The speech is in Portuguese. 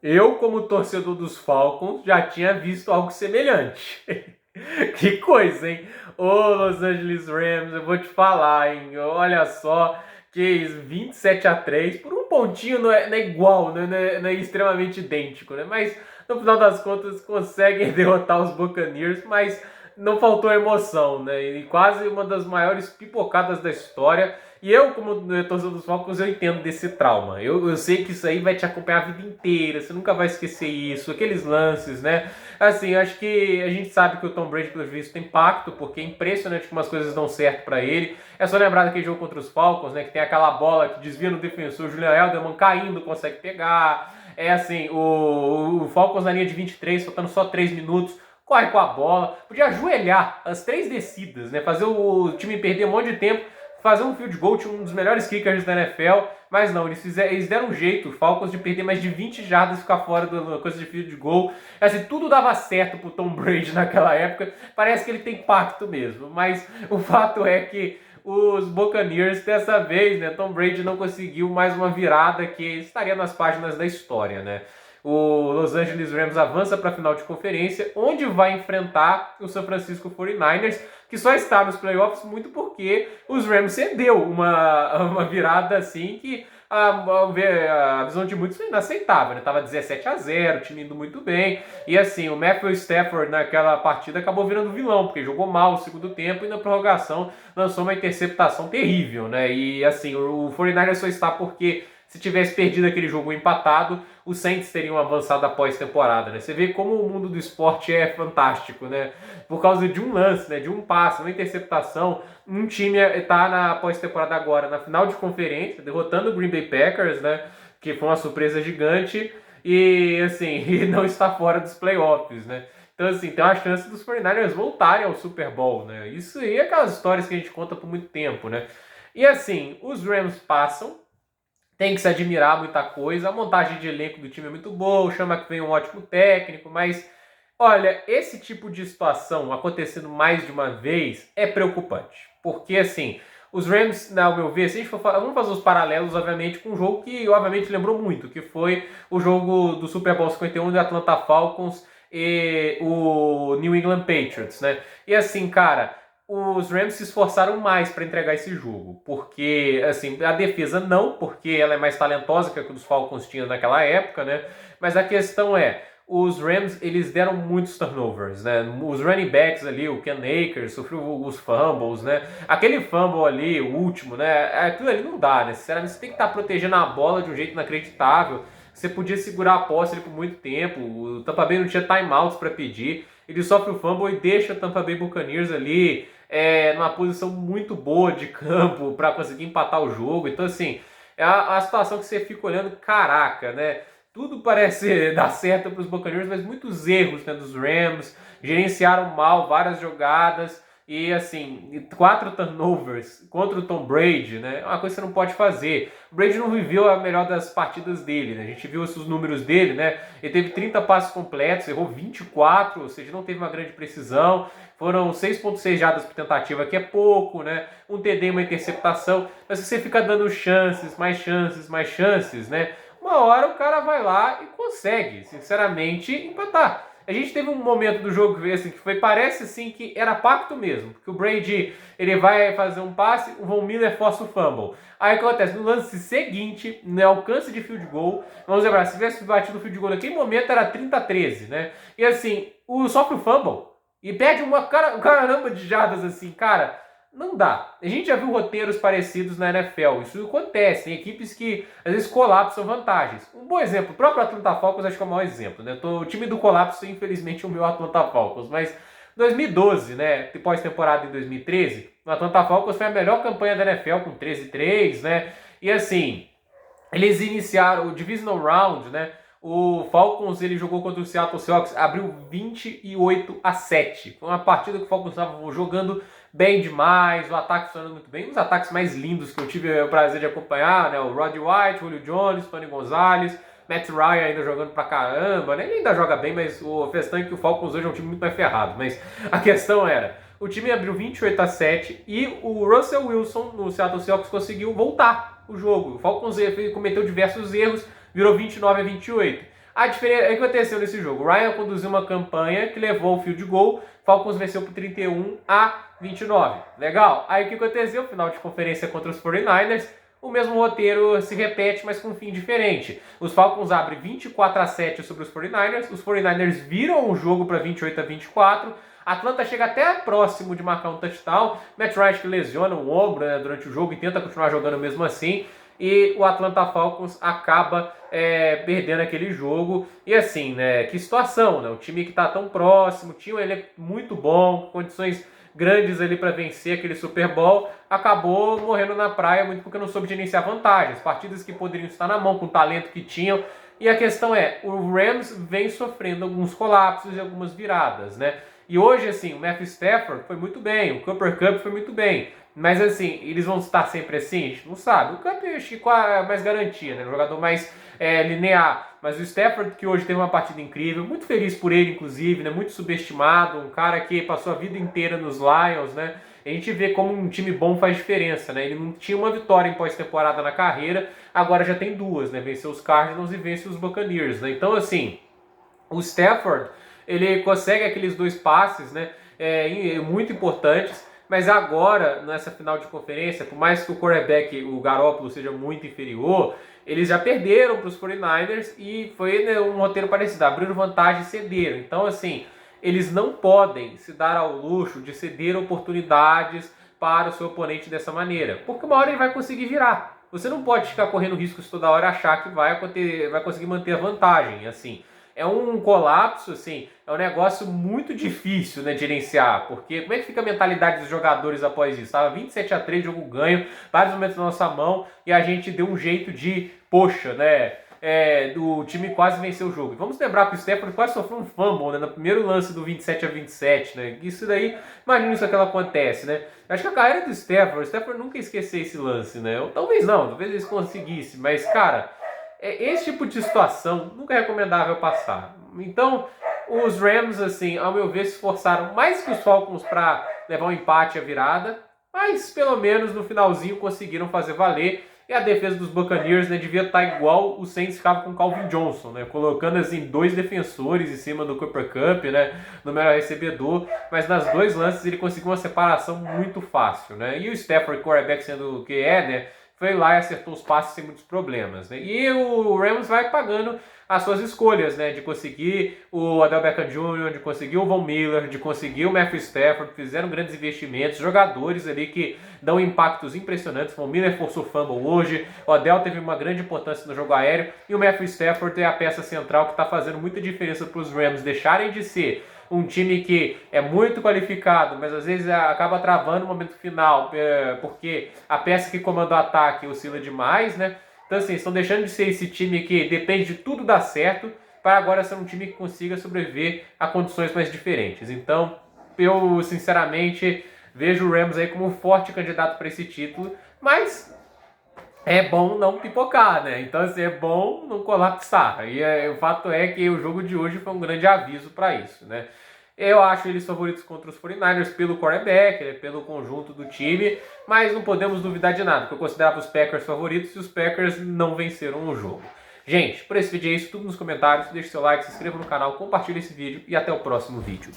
Eu, como torcedor dos Falcons, já tinha visto algo semelhante. Que coisa, hein? Ô, Los Angeles Rams, eu vou te falar, hein? Olha só, que isso, 27-3, por um pontinho não é igual, né? Não é extremamente idêntico, né? Mas, no final das contas, conseguem derrotar os Buccaneers, mas não faltou emoção, né? E quase uma das maiores pipocadas da história. E eu, como torcedor dos Falcons, eu entendo desse trauma. Eu sei que isso aí vai te acompanhar a vida inteira, você nunca vai esquecer isso, aqueles lances, né? Assim, eu acho que a gente sabe que o Tom Brady, pelo visto, tem pacto, porque é impressionante como as coisas dão certo pra ele. É só lembrar daquele jogo contra os Falcons, né? Que tem aquela bola que desvia no defensor, o Julian Edelman caindo, consegue pegar. É assim, o Falcons na linha de 23, faltando só 3 minutos, corre com a bola, podia ajoelhar as 3 descidas, né? Fazer o time perder um monte de tempo, fazer um field goal, tinha um dos melhores kickers da NFL, mas não, eles deram um jeito, os Falcons, de perder mais de 20 jardas e ficar fora da coisa de field goal. Assim, tudo dava certo pro Tom Brady naquela época, parece que ele tem pacto mesmo, mas o fato é que os Buccaneers, dessa vez, né, Tom Brady não conseguiu mais uma virada que estaria nas páginas da história, né? O Los Angeles Rams avança para a final de conferência, onde vai enfrentar o San Francisco 49ers, que só está nos playoffs muito porque os Rams cedeu uma virada assim que a visão de muitos foi inaceitável, né? Tava 17-0, o time indo muito bem, e assim, o Matthew Stafford naquela partida acabou virando vilão, porque jogou mal o segundo tempo e na prorrogação lançou uma interceptação terrível, né? E assim, o 49ers só está porque se tivesse perdido aquele jogo empatado, os Saints teriam avançado após temporada, né? Você vê como o mundo do esporte é fantástico, né? Por causa de um lance, né? De um passe, uma interceptação, um time está na pós-temporada agora, na final de conferência, derrotando o Green Bay Packers, né? Que foi uma surpresa gigante e, assim, e não está fora dos playoffs, né? Então, assim, tem uma chance dos 49ers voltarem ao Super Bowl, né? Isso aí é aquelas histórias que a gente conta por muito tempo, né? E, assim, os Rams passam, tem que se admirar muita coisa. A montagem de elenco do time é muito boa, o Chama que vem um ótimo técnico, mas olha, esse tipo de situação acontecendo mais de uma vez é preocupante. Porque assim, os Rams, ao meu ver, se a gente for vamos fazer os paralelos, obviamente, com um jogo que obviamente lembrou muito, que foi o jogo do Super Bowl 51 de Atlanta Falcons e o New England Patriots, né? E assim, cara, os Rams se esforçaram mais para entregar esse jogo, porque assim, a defesa não, porque ela é mais talentosa que a que os Falcons tinham naquela época, né? Mas a questão é, os Rams, eles deram muitos turnovers, né? Os running backs ali, o Ken Akers sofreu os fumbles, né? Aquele fumble ali, o último, né? Aquilo ali não dá, né? Sinceramente, você tem que estar protegendo a bola de um jeito inacreditável. Você podia segurar a posse ali por muito tempo. O Tampa Bay não tinha timeouts para pedir. Ele sofre o fumble e deixa o Tampa Bay Buccaneers ali numa posição muito boa de campo para conseguir empatar o jogo. Então, assim, é a situação que você fica olhando, caraca, né? Tudo parece dar certo para os Buccaneers, mas muitos erros, né, dos Rams, gerenciaram mal várias jogadas e assim, 4 turnovers contra o Tom Brady, né, é uma coisa que você não pode fazer. O Brady não viveu a melhor das partidas dele, né? A gente viu esses números dele, né? Ele teve 30 passes completos, errou 24, ou seja, não teve uma grande precisão. Foram 6,6 jardas por tentativa, que é pouco, né? Um TD, uma interceptação, mas você fica dando chances, mais chances, né? Uma hora o cara vai lá e consegue, sinceramente, empatar. A gente teve um momento do jogo assim, que foi, parece assim que era pacto mesmo, porque o Brady ele vai fazer um passe, o Von Miller força o fumble. Aí acontece, no lance seguinte, no alcance de field goal, vamos lembrar, se tivesse batido o field goal naquele momento era 30-13, né? E assim, sofre o fumble e perde uma caramba de jardas assim, cara. Não dá. A gente já viu roteiros parecidos na NFL. Isso acontece. Tem equipes que às vezes colapsam vantagens. Um bom exemplo, o próprio Atlanta Falcons acho que é o maior exemplo, né? O time do colapso, infelizmente, é o meu Atlanta Falcons. Mas 2012, né? Pós-temporada em 2013, o Atlanta Falcons foi a melhor campanha da NFL com 13-3, né? E assim, eles iniciaram o Divisional Round, né? O Falcons ele jogou contra o Seattle Seahawks, abriu 28-7. Foi uma partida que o Falcons estava jogando bem demais, o ataque funcionando muito bem. Um dos ataques mais lindos que eu tive o prazer de acompanhar, né? O Roddy White, Julio Jones, Tony Gonzalez, Matt Ryan ainda jogando pra caramba, né? Ele ainda joga bem, mas o questão é que o Falcons hoje é um time muito mais ferrado. Mas a questão era, o time abriu 28-7 e o Russell Wilson no Seattle Seahawks conseguiu voltar o jogo. O Falcons cometeu diversos erros, virou 29-28. A diferença, o que aconteceu nesse jogo? O Ryan conduziu uma campanha que levou o field goal, Falcons venceu por 31-29. Legal? Aí o que aconteceu? Final de conferência contra os 49ers, o mesmo roteiro se repete, mas com um fim diferente. Os Falcons abrem 24-7 sobre os 49ers, os 49ers viram o jogo para 28-24, Atlanta chega até próximo de marcar um touchdown, Matt Ryan que lesiona o ombro, né, durante o jogo e tenta continuar jogando mesmo assim, e o Atlanta Falcons acaba perdendo aquele jogo. E assim, né, que situação, né? O time que está tão próximo, tinha um elenco muito bom, condições grandes ali para vencer aquele Super Bowl, acabou morrendo na praia muito porque não soube gerenciar vantagens, partidas que poderiam estar na mão com o talento que tinham. E a questão é, o Rams vem sofrendo alguns colapsos e algumas viradas, né? E hoje, assim, o Matthew Stafford foi muito bem, o Cooper Kupp foi muito bem, mas assim, eles vão estar sempre assim? A gente não sabe. O Kupp acho que é mais garantia, né? Um jogador mais linear. Mas o Stafford, que hoje teve uma partida incrível, muito feliz por ele, inclusive, né? Muito subestimado, um cara que passou a vida inteira nos Lions, né? A gente vê como um time bom faz diferença, né? Ele não tinha uma vitória em pós-temporada na carreira, agora já tem duas, né? Venceu os Cardinals e vence os Buccaneers, né? Então, assim, o Stafford, ele consegue aqueles dois passes, né? Muito importantes. Mas agora, nessa final de conferência, por mais que o quarterback, o Garoppolo, seja muito inferior, eles já perderam para os 49ers e foi, né, um roteiro parecido, abriram vantagem e cederam. Então, assim, eles não podem se dar ao luxo de ceder oportunidades para o seu oponente dessa maneira, porque uma hora ele vai conseguir virar. Você não pode ficar correndo riscos toda hora e achar que vai conseguir manter a vantagem, assim. É um colapso, assim, é um negócio muito difícil, né, de gerenciar, porque como é que fica a mentalidade dos jogadores após isso? Estava 27-3, jogo ganho, vários momentos na nossa mão, e a gente deu um jeito de, poxa, né, do time quase vencer o jogo. E vamos lembrar que o Stafford quase sofreu um fumble, né, no primeiro lance do 27-27, né, isso daí, imagina isso que acontece, né. Acho que a carreira do Stafford, o Stafford nunca ia esquecer esse lance, né, ou talvez não, talvez eles conseguissem, mas, cara, esse tipo de situação nunca é recomendável passar. Então, os Rams, assim, ao meu ver, se esforçaram mais que os Falcons para levar um empate à virada, mas pelo menos no finalzinho conseguiram fazer valer. E a defesa dos Buccaneers, né, devia estar igual o Saints ficava com o Calvin Johnson, né, colocando assim dois defensores em cima do Cooper Kupp, né, no melhor recebedor, mas nas dois lances ele conseguiu uma separação muito fácil, né. E o Stafford, quarterback, sendo o que né, foi lá e acertou os passes sem muitos problemas, né? E o Rams vai pagando as suas escolhas, né? De conseguir o Odell Beckham Jr., de conseguir o Von Miller, de conseguir o Matthew Stafford, fizeram grandes investimentos, jogadores ali que dão impactos impressionantes. O Von Miller forçou fumble hoje, o Odell teve uma grande importância no jogo aéreo e o Matthew Stafford é a peça central que está fazendo muita diferença para os Rams deixarem de ser um time que é muito qualificado, mas às vezes acaba travando no momento final, porque a peça que comanda o ataque oscila demais, né? Então, assim, estão deixando de ser esse time que depende de tudo dar certo, para agora ser um time que consiga sobreviver a condições mais diferentes. Então, eu, sinceramente, vejo o Rams aí como um forte candidato para esse título, mas é bom não pipocar, né? Então, assim, é bom não colapsar. E o fato é que o jogo de hoje foi um grande aviso para isso, né? Eu acho eles favoritos contra os 49ers pelo quarterback, né, pelo conjunto do time, mas não podemos duvidar de nada, porque eu considerava os Packers favoritos e os Packers não venceram o jogo. Gente, por esse vídeo é isso, tudo nos comentários, deixe seu like, se inscreva no canal, compartilhe esse vídeo e até o próximo vídeo.